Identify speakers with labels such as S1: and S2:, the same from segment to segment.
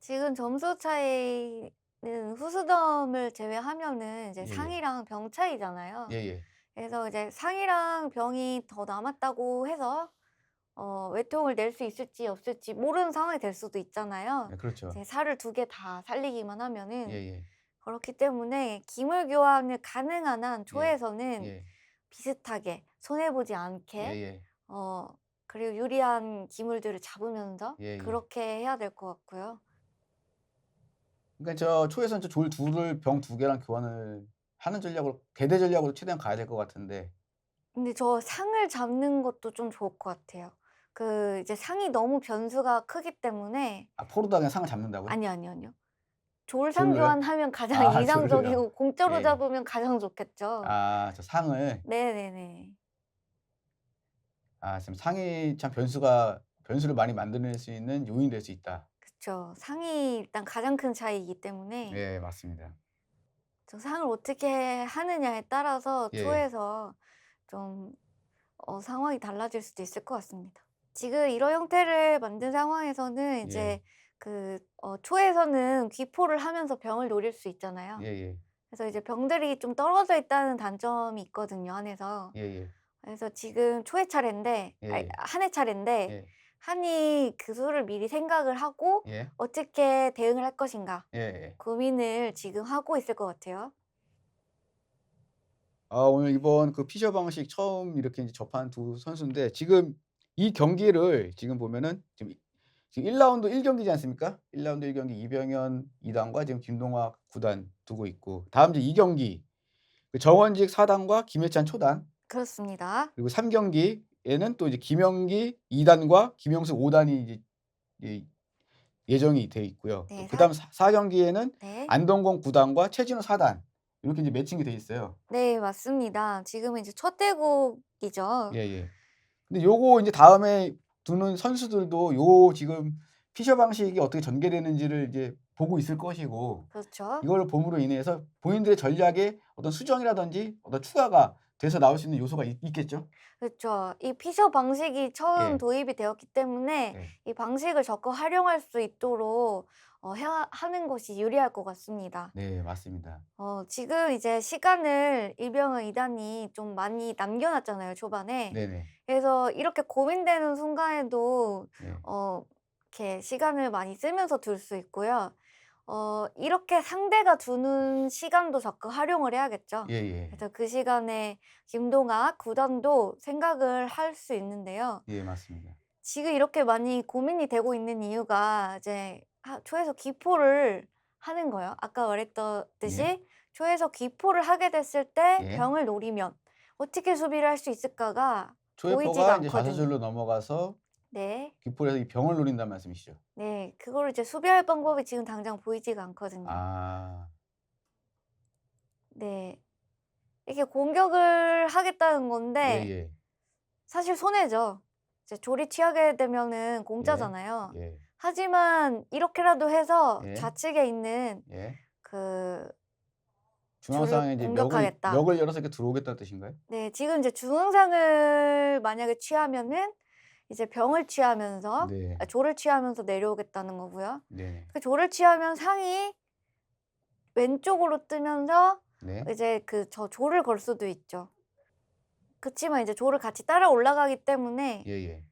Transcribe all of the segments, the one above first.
S1: 지금 점수 차이는 후수점을 제외하면은 이제
S2: 예예.
S1: 상이랑 병 차이잖아요.
S2: 예예.
S1: 그래서 이제 상이랑 병이 더 남았다고 해서 외통을 낼 수 있을지 없을지 모르는 상황이 될 수도 있잖아요.
S2: 네 그렇죠.
S1: 이제 살을 두 개 다 살리기만 하면은.
S2: 예예.
S1: 그렇기 때문에 기물 교환을 가능한 한
S2: 예.
S1: 초에서는
S2: 예.
S1: 비슷하게 손해 보지 않게
S2: 예예.
S1: 어 그리고 유리한 기물들을 잡으면서
S2: 예예.
S1: 그렇게 해야 될 것 같고요.
S2: 그러니까 저 초에선 저 졸 둘을 병 두 개랑 교환을 하는 전략으로 대대 전략으로 최대한 가야 될 것 같은데.
S1: 근데 저 상을 잡는 것도 좀 좋을 것 같아요. 그 이제 상이 너무 변수가 크기 때문에.
S2: 아 포로다 그냥 상을 잡는다고요?
S1: 아니요, 아니요, 아니요. 졸상
S2: 졸로요?
S1: 교환하면 가장
S2: 아 졸로요.
S1: 이상적이고 공짜로
S2: 예.
S1: 잡으면 가장 좋겠죠.
S2: 아 저 상을.
S1: 네네네.
S2: 아 지금 상이 참 변수를 많이 만들어낼 수 있는 요인이 될 수 있다.
S1: 그쵸. 상이 일단 가장 큰 차이이기 때문에
S2: 예 맞습니다.
S1: 저 상을 어떻게 하느냐에 따라서
S2: 예.
S1: 초에서 좀 상황이 달라질 수도 있을 것 같습니다. 지금 이런 형태를 만든 상황에서는
S2: 예.
S1: 이제 초에서는 귀포를 하면서 병을 노릴 수 있잖아요.
S2: 예예.
S1: 그래서 이제 병들이 좀 떨어져 있다는 단점이 있거든요, 한에서.
S2: 예예.
S1: 그래서 지금 초의 차례인데 아이
S2: 예예.
S1: 한의 차례인데
S2: 예.
S1: 한이 그 수를 미리 생각을 하고
S2: 예.
S1: 어떻게 대응을 할 것인가
S2: 예예.
S1: 고민을 지금 하고 있을 것 같아요.
S2: 아 오늘 이번 그 피셔 방식 처음 이렇게 인제 접한 두 선수인데 지금 이 경기를 지금 보면은 지금 1 라운드 1 경기지 않습니까? 1 라운드 1 경기 이병현 2 단과 지금 김동학 9단 두고 있고 다음 이제 2 경기 그 정원직 4 단과 김해찬 초단
S1: 그렇습니다.
S2: 그리고 3 경기에는 또 이제 김영기 2 단과 김영수 5 단이 이제 이 예정이 돼 있고요. 또
S1: 네. 사
S2: 그다음 4 경기에는
S1: 네.
S2: 안동건 9 단과 최진호 4단 이렇게 이제 매칭이 돼 있어요.
S1: 네, 맞습니다. 지금은 이제 첫 대국이죠.
S2: 예예. 근데 요거 인제 다음에 두는 선수들도 요 지금 피셔 방식이 어떻게 전개되는지를 이제 보고 있을 것이고
S1: 그렇죠.
S2: 이걸 봄으로 인해서 본인들의 전략에 어떤 수정이라든지 어떤 추가가 돼서 나올 수 있는 요소가 있겠죠?
S1: 그렇죠. 이 피셔 방식이 처음
S2: 예.
S1: 도입이 되었기 때문에
S2: 예.
S1: 이 방식을 적극 활용할 수 있도록 해야 하는 것이 유리할 것 같습니다.
S2: 네 맞습니다.
S1: 지금 이제 시간을 이병헌 이단이 좀 많이 남겨 놨잖아요, 초반에.
S2: 네네.
S1: 그래서 이렇게 고민되는 순간에도
S2: 예.
S1: 이렇게 시간을 많이 쓰면서 둘 수 있고요. 이렇게 상대가 두는 시간도 적극 활용을 해야겠죠.
S2: 예예.
S1: 그래서 그 시간에 김동학 구단도 생각을 할 수 있는데요.
S2: 예 맞습니다.
S1: 지금 이렇게 많이 고민이 되고 있는 이유가 이제 초에서 기포를 하는 거예요. 아까
S2: 예.
S1: 말했듯이 초에서 기포를 하게 됐을 때
S2: 예.
S1: 병을 노리면 어떻게 수비를 할 수 있을까가 보이지가
S2: 초회포가 인제
S1: 않거든요.
S2: 자사줄로 넘어가서
S1: 네.
S2: 귓볼에서 이 병을 노린다는 말씀이시죠?
S1: 네. 그거를 이제 수비할 방법이 지금 당장 보이지가 않거든요.
S2: 아.
S1: 네. 이게 공격을 하겠다는 건데
S2: 예예.
S1: 사실 손해죠. 이제 조리 취하게 되면은
S2: 예.
S1: 공짜잖아요.
S2: 예.
S1: 하지만 이렇게라도 해서
S2: 예.
S1: 좌측에 있는
S2: 예.
S1: 그 줄을
S2: 중앙상에 이제
S1: 공격하겠다.
S2: 멱을 열어서 이렇게 들어오겠다는 뜻인가요?
S1: 네. 지금 이제 중앙상을 만약에 취하면은 이제 병을 취하면서
S2: 네.
S1: 조를 취하면서 내려오겠다는 거고요.
S2: 네네.
S1: 그 조를 취하면 상이 왼쪽으로 뜨면서
S2: 네.
S1: 이제 저 조를 걸 수도 있죠. 그치만 이제 조를 같이 따라 올라가기 때문에.
S2: 예예.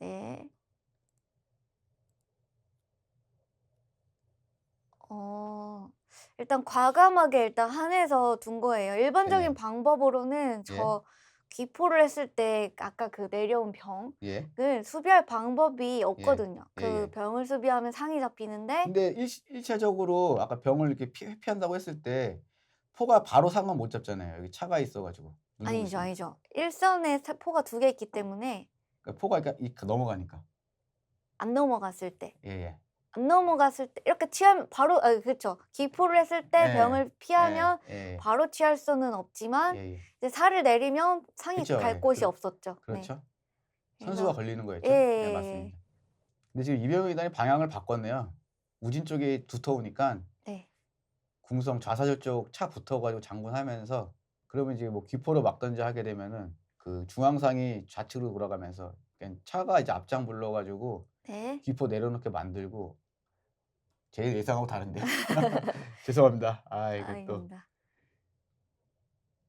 S1: 네. 어 일단 과감하게 일단 한해서 둔 거예요. 일반적인
S2: 네네.
S1: 방법으로는
S2: 예.
S1: 기포를 했을 때 아까 그 내려온
S2: 예.
S1: 병을 수비할 방법이
S2: 예.
S1: 없거든요. 그
S2: 예예.
S1: 병을 수비하면 상이 잡히는데.
S2: 근데 일차적으로 아까 병을 이렇게 회피한다고 했을 때 포가 바로 상은 못 잡잖아요. 여기 차가 있어 가지고 누르고
S1: 아니죠,
S2: 있으니까.
S1: 아니죠. 일선에 포가 두 개 있기 때문에
S2: 그러니까 포가 그러니까 넘어가니까.
S1: 안 넘어갔을 때.
S2: 예예.
S1: 안 넘어갔을 때 이렇게 취하면 바로 그쵸. 기포를 했을 때
S2: 예.
S1: 병을
S2: 예.
S1: 피하면
S2: 예.
S1: 바로 취할 수는 없지만
S2: 예예.
S1: 이제 살을 내리면 상이
S2: 그쵸.
S1: 갈
S2: 예.
S1: 곳이 없었죠. 네.
S2: 그렇죠. 선수가
S1: 그래서
S2: 걸리는 거였죠. 네
S1: 예예예.
S2: 맞습니다. 근데 지금 이병헌 구단이 방향을 바꿨네요. 우진 쪽이 두터우니깐
S1: 네.
S2: 궁성 좌사절 쪽 차 붙어 가지고 장군하면서 그러면 이제 뭐 귀포로 막든지 하게 되면은 그 중앙상이 좌측으로 돌아가면서 그냥 차가 이제 앞장 불러 가지고
S1: 네.
S2: 귀포 내려놓게 만들고 제 예상하고 다른데요. 죄송합니다. 아 이게 또
S1: 아닙니다.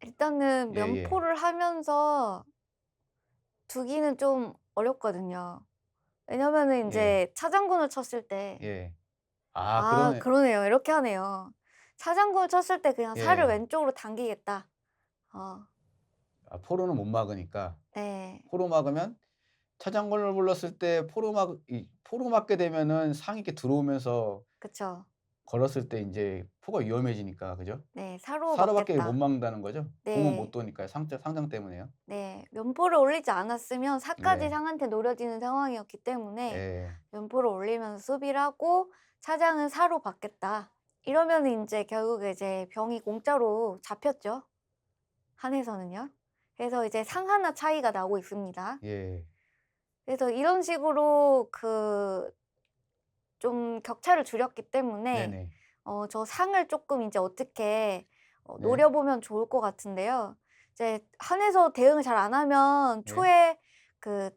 S1: 일단은
S2: 예예.
S1: 면포를 하면서 두기는 좀 어렵거든요. 왜냐면은
S2: 예. 예.
S1: 인제 차장군을 쳤을 때
S2: 예. 아
S1: 아
S2: 그러네.
S1: 그러네요. 이렇게 하네요. 차장군을 쳤을 때 그냥 살을
S2: 예.
S1: 왼쪽으로 당기겠다. 어
S2: 아 포로는 못 막으니까.
S1: 네.
S2: 포로 막으면 차장군을 불렀을 때 포로 막게 되면은 상이 이렇게 들어오면서
S1: 그쵸.
S2: 걸었을 때 인제 포가 위험해지니까 그죠?
S1: 네. 사로
S2: 사로밖에 못
S1: 막겠다.
S2: 막는다는 거죠? 공은 못
S1: 네.
S2: 도니까요. 상장 때문에요.
S1: 네. 면포를 올리지 않았으면 사까지
S2: 네.
S1: 상한테 노려지는 상황이었기 때문에
S2: 예.
S1: 면포를 올리면서 수비를 하고 차장은 사로 받겠다. 이러면은 인제 결국에 이제 병이 공짜로 잡혔죠, 한에서는요. 그래서 이제 상 하나 차이가 나고 있습니다.
S2: 예.
S1: 그래서 이런 식으로 좀 격차를 줄였기 때문에
S2: 네네.
S1: 저 상을 쪼끔 인제 어떻게
S2: 네.
S1: 노려보면 좋을 것 같은데요. 이제 한에서 대응을 잘 안 하면
S2: 예.
S1: 초에 그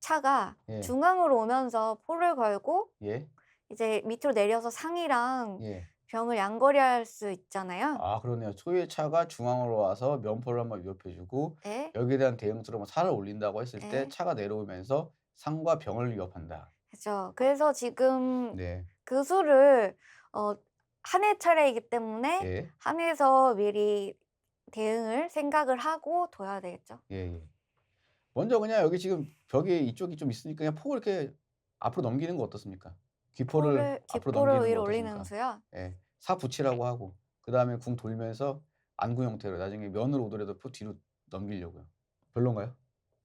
S1: 차가
S2: 예.
S1: 중앙으로 오면서 포를 걸고
S2: 예.
S1: 이제 밑으로 내려서 상이랑
S2: 예.
S1: 병을 양거리할 수 있잖아요.
S2: 아 그러네요. 초유의 차가 중앙으로 와서 면포를 한번 위협해 주고
S1: 예.
S2: 여기에 대한 대응처로 뭐 살을 올린다고 했을 때
S1: 예.
S2: 차가 내려오면서 상과 병을 위협한다.
S1: 그죠. 그래서 지금
S2: 네.
S1: 그 수를 어 한 해 차례이기 때문에
S2: 예.
S1: 한 해서 미리 대응을 생각을 하고 둬야 되겠죠.
S2: 예예. 먼저 그냥 여기 지금 벽에 이쪽이 좀 있으니까 그냥 폭을 이렇게 앞으로 넘기는 거 어떻습니까? 귀포를
S1: 포를
S2: 앞으로
S1: 깃포를
S2: 넘기는 거
S1: 위로 올리는
S2: 어떻습니까?
S1: 수요?
S2: 예. 사 붙이라고 하고 그다음에 궁 돌면서 안구 형태로 나중에 면으로 오더라도 포 뒤로 넘기려고요. 별론가요?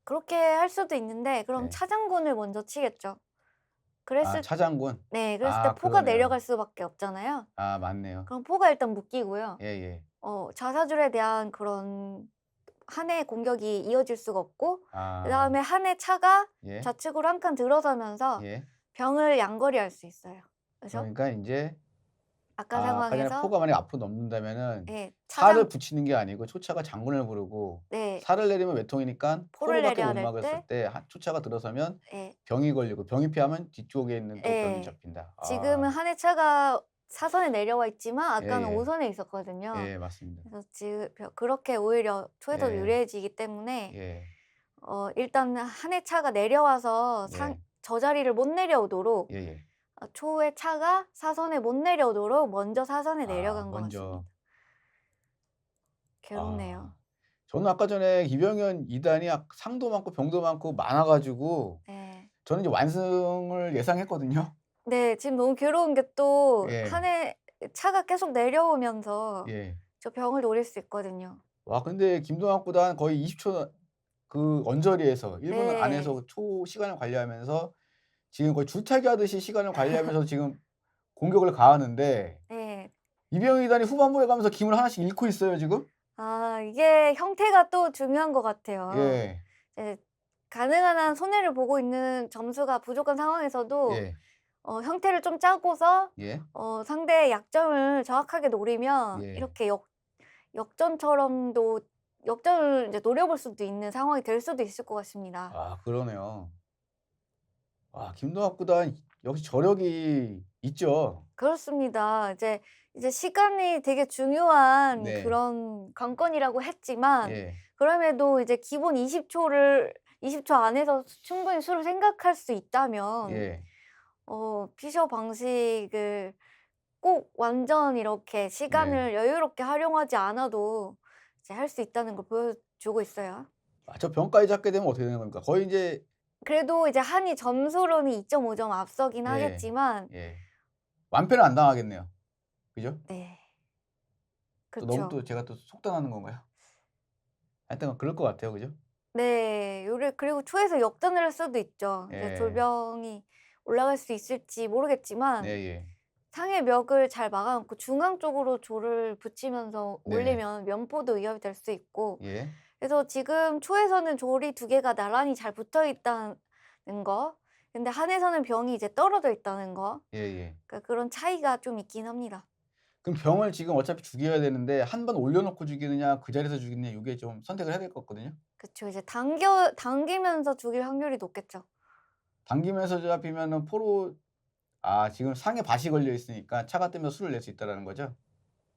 S1: 그렇게 할 수도 있는데 그럼
S2: 네.
S1: 차장군을 먼저 치겠죠.
S2: 아
S1: 그랬을
S2: 차장군.
S1: 네. 그랬을 때
S2: 아
S1: 포가
S2: 그러네요.
S1: 내려갈 수밖에 없잖아요.
S2: 아 맞네요.
S1: 그럼 포가 일단 묶이고요.
S2: 예예.
S1: 자사줄에 대한 그런 한 해의 공격이 이어질 수가 없고
S2: 아
S1: 그다음에 한 해 차가
S2: 예.
S1: 좌측으로 한 칸 들어서면서
S2: 예.
S1: 병을 양거리할 수 있어요. 그죠?
S2: 그러니까 인제
S1: 아까
S2: 아 아까 전에
S1: 상황에서
S2: 포가 만약에 앞으로 넘는다면은
S1: 예
S2: 살을
S1: 차장
S2: 붙이는 게 아니고 초차가 장군을 부르고
S1: 네.
S2: 살을 내리면 외통이니깐
S1: 포를
S2: 포로밖에
S1: 내려야
S2: 못
S1: 될
S2: 막았을
S1: 때
S2: 때 한 초차가 들어서면
S1: 예.
S2: 병이 걸리고 병이 피하면 뒤쪽에 있는 또 병이
S1: 예.
S2: 잡힌다.
S1: 지금은
S2: 아
S1: 한 해 차가 사선에 내려와 있지만 아까는
S2: 예예.
S1: 5선에 있었거든요.
S2: 예 맞습니다.
S1: 그래서 그렇게 오히려 초에서
S2: 예.
S1: 유리해지기 때문에
S2: 예.
S1: 일단 한 해 차가 내려와서 상
S2: 예.
S1: 저 자리를 못 내려오도록
S2: 예예.
S1: 초의 차가 사선에 못 내려오도록 먼저 사선에
S2: 아
S1: 내려간 것
S2: 먼저
S1: 같습니다. 괴롭네요.
S2: 아 저는 아까 전에 이병현 2 단이 상도 많고 병도 많고 많아 가지고
S1: 네.
S2: 저는 이제 완승을 예상했거든요.
S1: 네. 지금 너무 괴로운 게 또 한
S2: 예.
S1: 해 차가 계속 내려오면서
S2: 예.
S1: 저 병을 노릴 수 있거든요.
S2: 와 근데 김동학 구단 거의 20초 그 언저리에서 1분
S1: 네.
S2: 안에서 초 시간을 관리하면서 지금 거의 줄타기 하듯이 시간을 관리하면서 지금 공격을 가하는데
S1: 네.
S2: 이병희 단이 후반부에 가면서 기물 하나씩 잃고 있어요 지금.
S1: 아 이게 형태가 또 중요한 것 같아요.
S2: 예.
S1: 이제 가능한 한 손해를 보고 있는 점수가 부족한 상황에서도
S2: 예.
S1: 형태를 좀 짜고서
S2: 예.
S1: 상대의 약점을 정확하게 노리면
S2: 예.
S1: 이렇게 역전처럼도 역전을 이제 노려볼 수도 있는 상황이 될 수도 있을 것 같습니다.
S2: 아 그러네요. 와 김동학 구단 역시 저력이 있죠.
S1: 그렇습니다. 이제 시간이 되게 중요한
S2: 네.
S1: 그런 관건이라고 했지만
S2: 예.
S1: 그럼에도 이제 기본 20초 안에서 충분히 수를 생각할 수 있다면
S2: 예.
S1: 피셔 방식을 꼭 완전 이렇게
S2: 네.
S1: 시간을 여유롭게 활용하지 않아도 이제 할 수 있다는 걸 보여주고 있어요.
S2: 아 저 병까지 잡게 되면 어떻게 되는 겁니까? 거의 인제
S1: 그래도 이제 한이 점수로는 2.5점 앞서긴
S2: 예.
S1: 하겠지만
S2: 예. 완패는 안 당하겠네요. 그죠?
S1: 네.
S2: 또 너무
S1: 그쵸.
S2: 또 제가 또 속단하는 건가요? 하여튼 그럴 것 같아요. 그죠?
S1: 네. 그리고 초에서 역전을 할 수도 있죠. 이제
S2: 예.
S1: 졸병이 올라갈 수 있을지 모르겠지만
S2: 예예.
S1: 상의 멱을 잘 막아 놓고 중앙 쪽으로 조를 붙이면서
S2: 네.
S1: 올리면 면포도 위협이 될 수 있고
S2: 예.
S1: 그래서 지금 초에서는 졸이 두 개가 나란히 잘 붙어 있다는 거 근데 한에서는 병이 이제 떨어져 있다는 거
S2: 예예.
S1: 그러니까 그런 차이가 좀 있긴 합니다.
S2: 그럼 병을 지금 어차피 죽여야 되는데 한 번 올려 놓고 죽이느냐 그 자리에서 죽이느냐 요게 좀 선택을 해야 될 것 같거든요.
S1: 그쵸. 이제 당기면서 죽일 확률이 높겠죠.
S2: 당기면서 잡히면은 포로 아 지금 상에 밭이 걸려 있으니까 차가 뜨면 술을 낼 수 있다라는 거죠?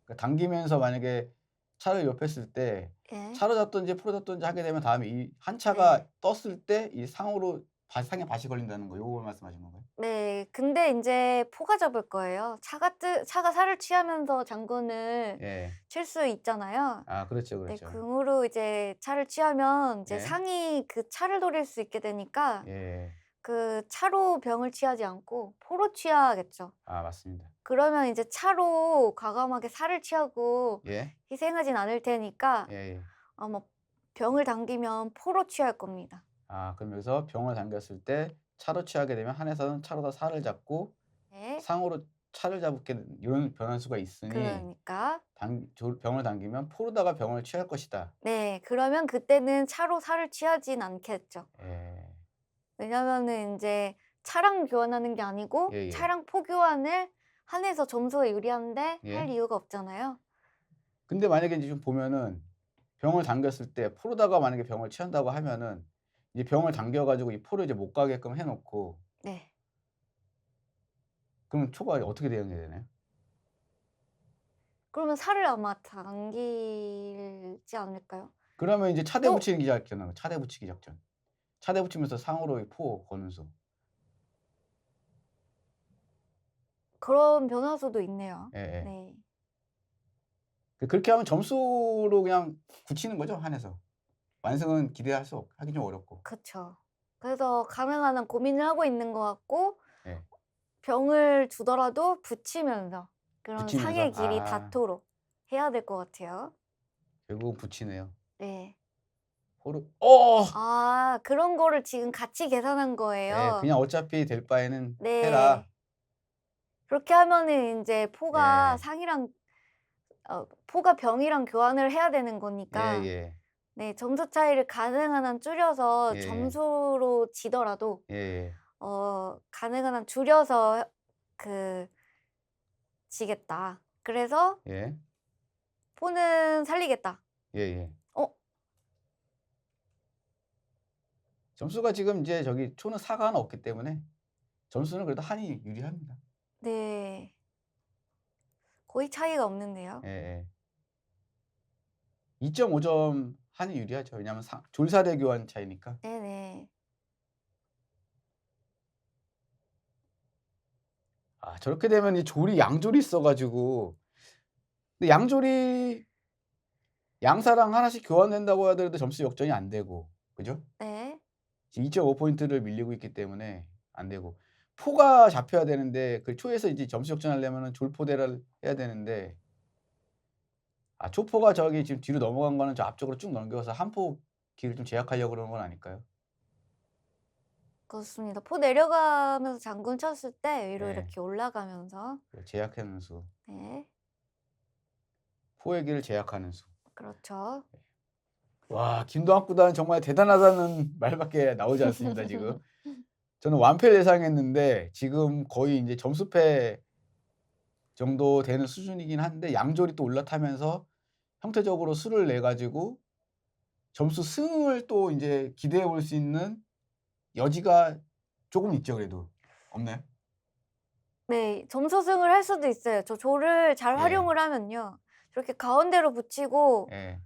S2: 그러니까 당기면서 만약에 차를 옆했을 때
S1: 예.
S2: 차로 잡든지 포로 잡든지 하게 되면 다음에 이 한 차가
S1: 네.
S2: 떴을 때 이 상으로 상에 밭이 걸린다는 거 요걸 말씀하시는 건가요?
S1: 네. 근데 인제 포가 잡을 거예요. 차가 살을 취하면서 장군을
S2: 예.
S1: 칠 수 있잖아요.
S2: 아 그렇죠,
S1: 네.
S2: 그렇죠.
S1: 그러므로 이제 차를 취하면 이제
S2: 예.
S1: 상이 그 차를 노릴 수 있게 되니까
S2: 예.
S1: 그 차로 병을 취하지 않고 포로 취하겠죠.
S2: 아 맞습니다.
S1: 그러면 이제 차로 과감하게 살을 취하고
S2: 예.
S1: 희생하진 않을 테니까
S2: 예예.
S1: 아마 병을 당기면 포로 취할 겁니다.
S2: 아 그럼 여기서 병을 당겼을 때 차로 취하게 되면 한에서는 차로다 살을 잡고
S1: 네.
S2: 상으로 차를 잡게 되는 이런 변환수가 있으니
S1: 그러니까
S2: 병을 당기면 포로다가 병을 취할 것이다.
S1: 네. 그러면 그때는 차로 살을 취하진 않겠죠.
S2: 예.
S1: 왜냐면은 인제 차랑 교환하는 게 아니고
S2: 예예.
S1: 차량 포 교환을 한에서 점수가 유리한데 할
S2: 예.
S1: 이유가 없잖아요.
S2: 근데 만약에 이제 좀 보면은 병을 당겼을 때 포로다가 만약에 병을 취한다고 하면은 이제 병을 당겨 가지고 이 포를 이제 못 가게끔 해 놓고
S1: 네.
S2: 그러면 초가 어떻게 대응해야 되나요?
S1: 그러면 살을 아마 당기지 않을까요?
S2: 그러면 이제 차대
S1: 또
S2: 붙이기 작전 차대 붙이기 작전. 차대 붙이면서 상으로 이 포 거는 수.
S1: 그런 변화수도 있네요.
S2: 예예.
S1: 네.
S2: 그렇게 하면 점수로 그냥 굳히는 거죠, 한에서. 완승은 기대할 수 하기 좀 어렵고.
S1: 그쵸. 그래서 가능한 한 고민을 하고 있는 것 같고
S2: 예.
S1: 병을 주더라도 붙이면서 그런
S2: 붙이면서
S1: 상의 길이
S2: 아
S1: 닿도록 해야 될 것 같아요.
S2: 결국은 붙이네요.
S1: 네.
S2: 포르
S1: 아 그런 거를 지금 같이 계산한
S2: 예
S1: 거예요.
S2: 그냥 어차피 될 바에는 해라.
S1: 네. 그렇게 하면은 인제 포가
S2: 예.
S1: 상이랑 포가 병이랑 교환을 해야 되는 거니까
S2: 예예.
S1: 네 점수 차이를 가능한 한 줄여서
S2: 예예.
S1: 점수로 지더라도
S2: 예예.
S1: 가능한 한 줄여서 그 지겠다. 그래서
S2: 예.
S1: '포는 살리겠다.'
S2: 예예.
S1: 어
S2: 점수가 지금 이제 저기 초는 4가 하나 없기 때문에 점수는 그래도 한이 유리합니다.
S1: 네. 거의 차이가 없는데요.
S2: 예예. 2.5점 한이 유리하죠. 왜냐하면 졸사대 교환 차이니까.
S1: 네네.
S2: 아 저렇게 되면 이 졸이 양졸이 있어 가지고 근데 양졸이 양사랑 하나씩 교환된다고 하더라도 점수 역전이 안 되고 그죠?
S1: 네.
S2: 지금 2.5 포인트를 밀리고 있기 때문에 안 되고 포가 잡혀야 되는데 그 초에서 이제 점수 역전하려면은 졸포대를 해야 되는데 아 초포가 저기 지금 뒤로 넘어간 거는 저 앞쪽으로 쭉 넘겨서 한 포 길을 좀 제약하려고 그러는 건 아닐까요?
S1: 그렇습니다. 포 내려가면서 장군 쳤을 때 위로
S2: 예.
S1: 이렇게 올라가면서
S2: 그 제약하는 수.
S1: 네.
S2: 포의 길을 제약하는 수.
S1: 그렇죠.
S2: 와 김도학 구단 정말 대단하다는 말밖에 나오지 않습니다 지금. 저는 완패를 예상했는데 지금 거의 인제 점수패 정도 되는 수준이긴 한데 양졸이 또 올라타면서 형태적으로 수를 내 가지고 점수 승을 또 인제 기대해 볼 수 있는 여지가 조금 있죠 그래도. 없나요?
S1: 네. 점수승을 할 수도 있어요. 저 조를 잘
S2: 예.
S1: 활용을 하면요. 저렇게 가운데로 붙이고
S2: 예.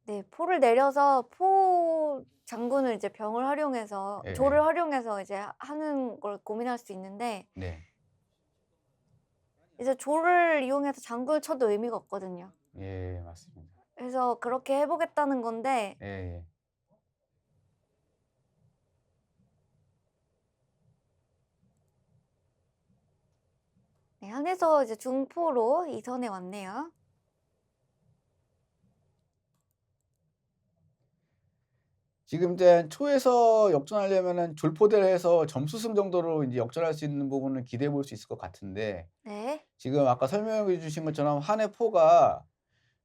S1: 네 포를 내려서 포 장군을 이제 병을 활용해서
S2: 예예.
S1: 조를 활용해서 이제 하는 걸 고민할 수 있는데
S2: 네.
S1: 이제 조를 이용해서 장군을 쳐도 의미가 없거든요.
S2: 예 맞습니다.
S1: 그래서 그렇게 해 보겠다는 건데
S2: 예예.
S1: 네 한에서 이제 중포로 이선에 왔네요.
S2: 지금 이제 초에서 역전하려면은 졸포대를 해서 점수승 정도로 인제 역전할 수 있는 부분을 기대해 볼 수 있을 것 같은데
S1: 네.
S2: 지금 아까 설명해 주신 것처럼 한해 포가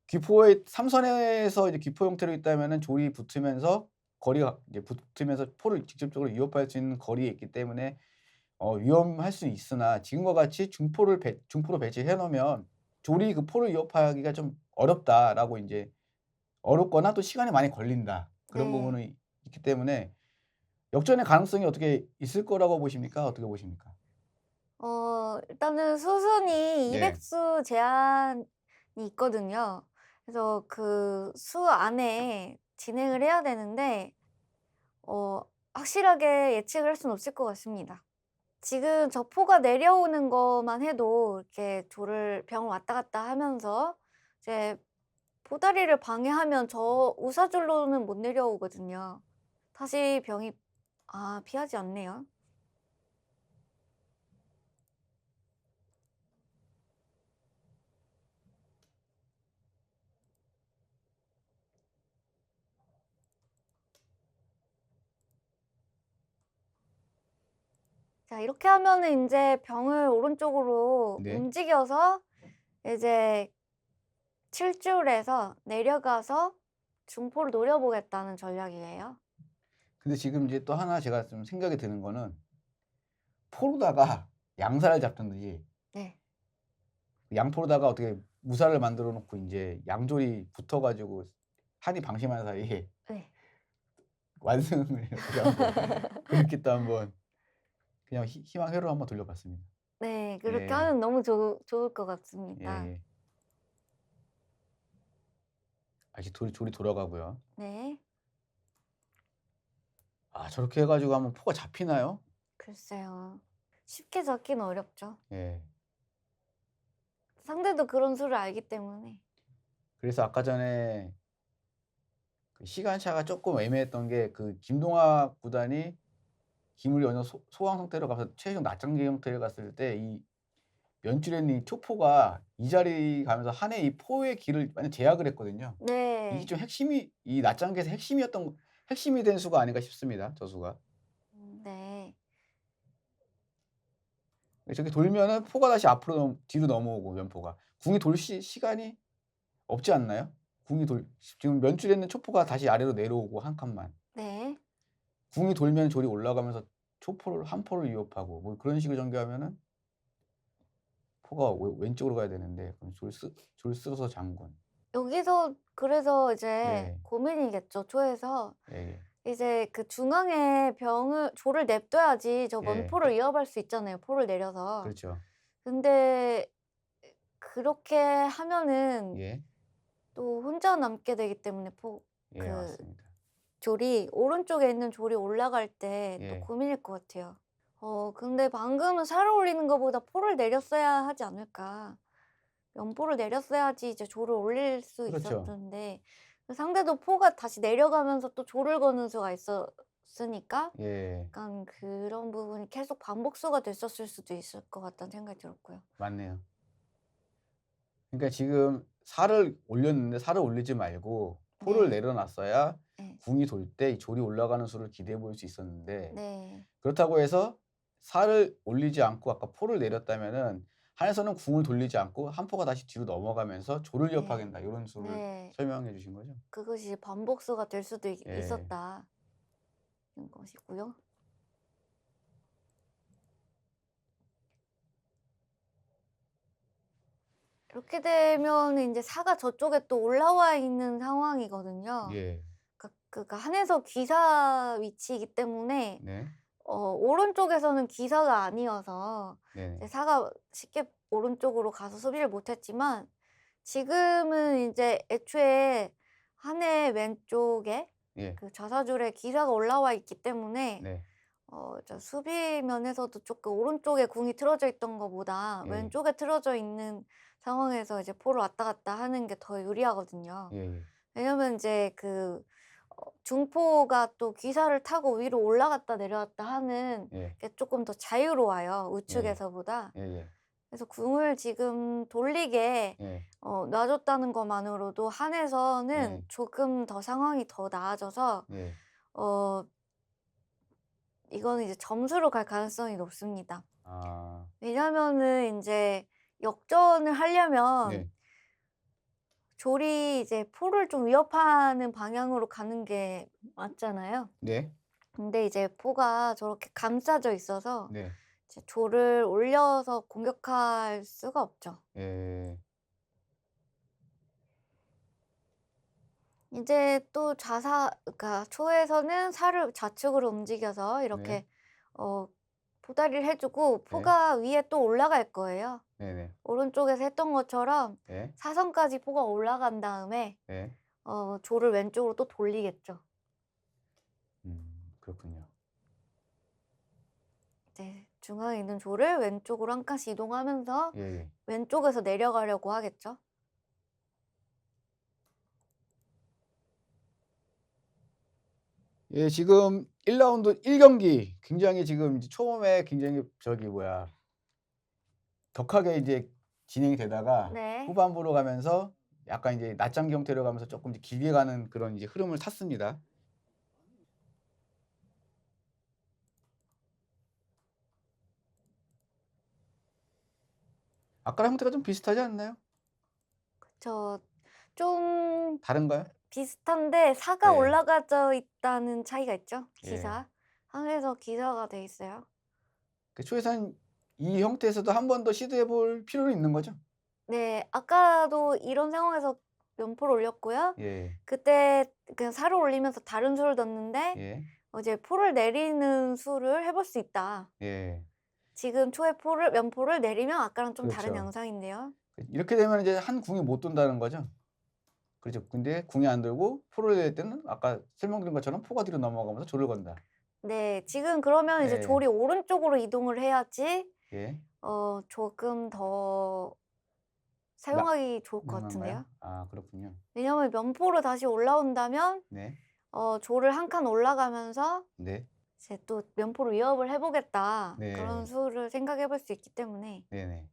S2: 귀포의 삼선에서 이제 귀포 형태로 있다면은 졸이 붙으면서 거리가 이제 붙으면서 포를 직접적으로 위협할 수 있는 거리에 있기 때문에 위험할 수 있으나 지금과 같이 중포로 배치해 놓으면 졸이 그 포를 위협하기가 좀 어렵다라고 인제 어렵거나 또 시간이 많이 걸린다. 그런
S1: 네.
S2: 부분이 있기 때문에 역전의 가능성이 어떻게 있을 거라고 보십니까? 어떻게 보십니까?
S1: 일단은 수순이
S2: 네.
S1: 200수 제한이 있거든요. 그래서 그 수 안에 진행을 해야 되는데 어 확실하게 예측을 할 수는 없을 것 같습니다. 지금 저 포가 내려오는 것만 해도 이렇게 조를 병을 왔다 갔다 하면서 이제 보다리를 방해하면 저 우사줄로는 못 내려오거든요. 다시 병이 피하지 않네요. 자 이렇게 하면은 인제 병을 오른쪽으로
S2: 네.
S1: 움직여서 이제 7 줄에서 내려가서 중포를 노려보겠다는 전략이에요.
S2: 근데 지금 이제 또 하나 제가 좀 생각이 드는 거는 포로다가 양살을 잡든지
S1: 네.
S2: 양포로다가 어떻게 무사를 만들어 놓고 인제 양졸이 붙어 가지고 한이 방심한 사이에
S1: 네.
S2: 완승을 이렇게 한번 그렇게 또 한번 그냥 희망 회로를 한번 돌려 봤습니다.
S1: 네. 그렇게
S2: 예.
S1: 하면 너무 좋을 것 같습니다.
S2: 예예. 다시 졸이 돌아가고요.
S1: 네.
S2: 저렇게 해 가지고 하면 포가 잡히나요?
S1: 글쎄요. 쉽게 잡기는 어렵죠.
S2: 예.
S1: 상대도 그런 수를 알기 때문에.
S2: 그래서 아까 전에 그 시간차가 쪼끔 애매했던 게 그 김동학 구단이 김을이 어느 소강 상태로 가서 최종 낮장기 형태를 갔을 때 이 면줄에 있는 이 초포가 이 자리 가면서 한의 이 포의 길을 완전 제약을 했거든요. 이게
S1: 네.
S2: 좀 핵심이 이 낮장기에서 핵심이 된 수가 아닌가 싶습니다, 저 수가.
S1: 네.
S2: 저렇게 돌면은 포가 다시 앞으로 뒤로 넘어오고 면포가. 궁이 돌 시간이 없지 않나요? 궁이 돌 지금 면줄에 있는 초포가 다시 아래로 내려오고 한 칸만.
S1: 네.
S2: 궁이 돌면 졸이 올라가면서 초포를 한 포를 위협하고 뭐 그런 식으로 전개하면은 포가 왼쪽으로 가야 되는데 그럼 졸 쓰러서 장군.
S1: 여기서 그래서 이제
S2: 예.
S1: 고민이겠죠, 초에서.
S2: 예예.
S1: 이제 그 중앙에 조를 냅둬야지 저
S2: 예.
S1: 면포를 위협할 수 있잖아요, 포를 내려서.
S2: 그렇죠.
S1: 근데 그렇게 하면은
S2: 예.
S1: 또 혼자 남게 되기 때문에
S2: 예
S1: 그
S2: 맞습니다.
S1: 졸이 오른쪽에 있는 졸이 올라갈 때 또
S2: 예.
S1: 고민일 것 같아요. 근데 방금은 살을 올리는 것보다 포를 내렸어야 하지 않을까. 면포를 내렸어야지 이제 졸을 올릴 수
S2: 그렇죠.
S1: 있었는데 그 상대도 포가 다시 내려가면서 또 졸을 거는 수가 있었으니까
S2: 예.
S1: 약간 그런 부분이 계속 반복수가 됐었을 수도 있을 것 같다는 생각이 들었고요.
S2: 맞네요. 그러니까 지금 살을 올렸는데 살을 올리지 말고 포를
S1: 네.
S2: 내려놨어야
S1: 네.
S2: 궁이 돌 때 이 졸이 올라가는 수를 기대해 볼 수 있었는데
S1: 네.
S2: 그렇다고 해서 살을 올리지 않고 아까 포를 내렸다면은 한에서는 궁을 돌리지 않고 한 포가 다시 뒤로 넘어가면서 졸을
S1: 네.
S2: 위협하겠다 요런 수를
S1: 네.
S2: 설명해 주신 거죠?
S1: 그것이 반복수가 될 수도
S2: 예.
S1: 있었다는 것이고요. 이렇게 되면은 인제 사가 저쪽에 또 올라와 있는 상황이거든요.
S2: 예.
S1: 그러니까 한에서 귀사 위치이기 때문에
S2: 네.
S1: 오른쪽에서는 귀사가 아니어서 이제
S2: 네네.
S1: 사가 쉽게 오른쪽으로 가서 수비를 못 했지만 지금은 인제 애초에 한의 왼쪽에
S2: 예.
S1: 그 좌사줄에 귀사가 올라와 있기 때문에
S2: 네.
S1: 저 수비 면에서도 쪼끔 오른쪽에 궁이 틀어져 있던 것보다
S2: 예.
S1: 왼쪽에 틀어져 있는 상황에서 이제 포를 왔다 갔다 하는 게 더 유리하거든요.
S2: 예예.
S1: 왜냐면 인제 중포가 또 귀사를 타고 위로 올라갔다 내려왔다 하는
S2: 예.
S1: 게 쪼끔 더 자유로워요,
S2: 예.
S1: 우측에서보다.
S2: 예예.
S1: 그래서 궁을 지금 돌리게
S2: 예.
S1: 놔 줬다는 것만으로도 한에서는
S2: 예.
S1: 조금 더 상황이 더 나아져서
S2: 예.
S1: 어 이거는 이제 점수로 갈 가능성이 높습니다.
S2: 아.
S1: 왜냐면은 인제 역전을 하려면
S2: 네.
S1: 졸이 이제 포를 좀 위협하는 방향으로 가는 게 맞잖아요.
S2: 네.
S1: 근데 이제 포가 저렇게 감싸져 있어서
S2: 네.
S1: 이제 졸을 올려서 공격할 수가 없죠.
S2: 예.
S1: 이제 또 그러니까 초에서는 살을 좌측으로 움직여서
S2: 네.
S1: 이렇게 어 도다리를 해주고
S2: 네.
S1: 포가 위에 또 올라갈 거예요.
S2: 네네.
S1: 오른쪽에서 했던 것처럼
S2: 네.
S1: 사선까지 포가 올라간 다음에
S2: 네.
S1: 조를 왼쪽으로 또 돌리겠죠.
S2: 그렇군요.
S1: 이제 중앙에 있는 조를 왼쪽으로 한 칸씩 이동하면서
S2: 예예.
S1: 왼쪽에서 내려가려고 하겠죠.
S2: 예, 지금 1라운드 1경기 굉장히 지금 이제 처음에 굉장히 저기 뭐야 격하게 이제 진행이 되다가
S1: 네.
S2: 후반부로 가면서 약간 이제 낮장기 형태로 가면서 쪼끔 이제 길게 가는 그런 이제 흐름을 탔습니다. 아까랑 형태가 좀 비슷하지 않나요?
S1: 그쵸. 좀
S2: 다른가요?
S1: 비슷한데 사가
S2: 네.
S1: 올라가져 있다는 차이가 있죠.
S2: 예.
S1: 기사. 항에서 기사가 돼 있어요.
S2: 그 초에선 이 형태에서도 한 번 더 시도해 볼 필요는 있는 거죠?
S1: 네. 아까도 이런 상황에서 면포를 올렸고요.
S2: 예.
S1: 그때 그냥 살을 올리면서 다른 수를 뒀는데
S2: 예.
S1: 이제 포를 내리는 수를 해볼 수 있다.
S2: 예.
S1: 지금 초에 면포를 내리면 아까랑 좀 다른
S2: 그렇죠.
S1: 양상인데요.
S2: 이렇게 되면 이제 한 궁에 못 돈다는 거죠? 그렇죠. 근데 궁에 안 돌고 포를 낼 때는 아까 설명드린 것처럼 포가 뒤로 넘어가면서 조를 건다.
S1: 네. 지금 그러면 이제
S2: 예.
S1: 졸이 오른쪽으로 이동을 해야지
S2: 예.
S1: 조금 더
S2: 나
S1: 사용하기 좋을 것
S2: 가능한가요?
S1: 같은데요.
S2: 아, 그렇군요.
S1: 왜냐면 면포로 다시 올라온다면
S2: 네.
S1: 조를 한 칸 올라가면서
S2: 네.
S1: 이제 또 '면포로 위협을 해 보겠다.' 그런
S2: 네.
S1: 수를 생각해 볼 수 있기 때문에
S2: 네네.